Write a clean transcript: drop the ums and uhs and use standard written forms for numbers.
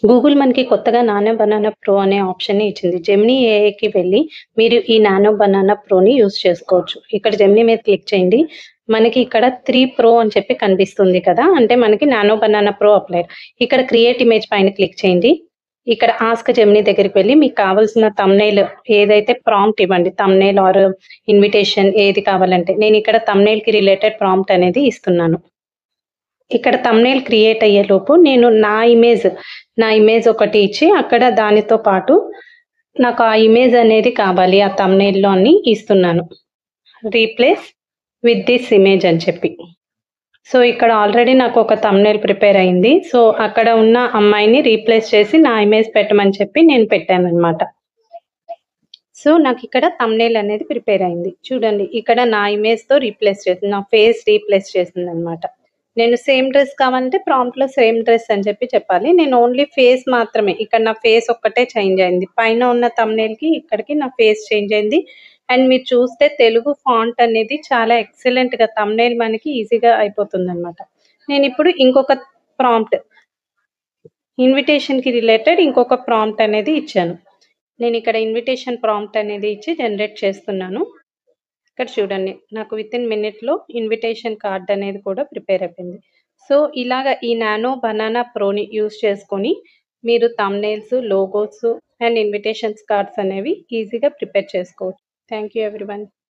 Google మనకి కొత్తగా nano banana pro అనే ఆప్షన్‌ని ఇచ్చింది. జెమినీ ఏఐకి వెళ్ళి మీరు ఈ నానో బనానా ప్రోని యూజ్ చేసుకోవచ్చు. ఇక్కడ జెమినీ మీద క్లిక్ చేయండి. మనకి ఇక్కడ 3 ప్రో అని చెప్పి కనిపిస్తుంది కదా! అంటే మనకి నానో బనానా ప్రో అప్లైడ్. ఇక్కడ క్రియేట్ ఇమేజ్ పైన క్లిక్ చేయండి. ఇక్కడ ఆస్క్ జెమినీ దగ్గరికి వెళ్లి మీకు కావాల్సిన థంబ్‌నెయిల్ ఏదైతే ప్రాంప్ట్ ఇవ్వండి. థంబ్‌నెయిల్ ఆర్ ఇన్విటేషన్ ఏది కావాలంటే. నేను ఇక్కడ థంబ్‌నెయిల్‌కి రిలేటెడ్ ప్రాంప్ట్ అనేది ఇస్తున్నాను. ఇక్కడ థంబ్‌నెయిల్ క్రియేట్ అయ్యేలోపు నేను నా ఇమేజ్ ఒకటి ఇచ్చి అక్కడ దానితో పాటు నాకు ఆ ఇమేజ్ అనేది కావాలి. ఆ థంబ్‌నెయిల్‌లో అని ఇస్తున్నాను. రీప్లేస్ విత్ థిస్ ఇమేజ్ అని చెప్పి. సో, ఇక్కడ ఆల్రెడీ నాకొక థంబ్‌నెయిల్ ప్రిపేర్ అయింది. సో, అక్కడ ఉన్న అమ్మాయిని రీప్లేస్ చేసి నా ఇమేజ్ పెట్టమని చెప్పి నేను పెట్టాననమాట. సో, నాకిక్కడ థంబ్‌నెయిల్ అనేది ప్రిపేర్ అయింది. చూడండి ఇక్కడ నా ఇమేజ్‌తో రీప్లేస్ చేసింది. నా ఫేస్ రీప్లేస్ చేసిందనమాట. నేను సేమ్ డ్రెస్ కావాలంటే ప్రాంప్ట్‌లో సేమ్ డ్రెస్ అని చెప్పి చెప్పాలి. నేను ఓన్లీ ఫేస్ మాత్రమే ఇక్కడ నా ఫేస్ ఒక్కటే చేంజ్ అయింది. పైన ఉన్న థంబ్‌నెయిల్‌కి ఇక్కడికి నా ఫేస్ చేంజ్ అయింది. అండ్ మీరు చూస్తే తెలుగు ఫాంట్ అనేది చాలా ఎక్సలెంట్‌గా థంబ్‌నెయిల్ మనకి ఈజీగా అయిపోతుందనమాట. నేనిప్పుడు ఇంకొక ప్రాంప్ట్ ఇన్విటేషన్‌కి రిలేటెడ్ ఇంకొక ప్రాంప్ట్ అనేది ఇచ్చాను. నేనిక్కడ ఇన్విటేషన్ ప్రాంప్ట్ అనేది ఇచ్చి జనరేట్ చేస్తున్నాను. ఇక్కడ చూడండి. నాకు వితిన్ మినిట్‌లో ఇన్విటేషన్ కార్డ్ అనేది కూడా ప్రిపేర్ అయిపోయింది. సో, ఇలాగ ఈ నానో బనానా ప్రోని యూజ్ చేసుకొని మీరు thumbnails, logos and invitations cards అనేవి ఈజీగా ప్రిపేర్ చేసుకోవచ్చు. Thank you everyone.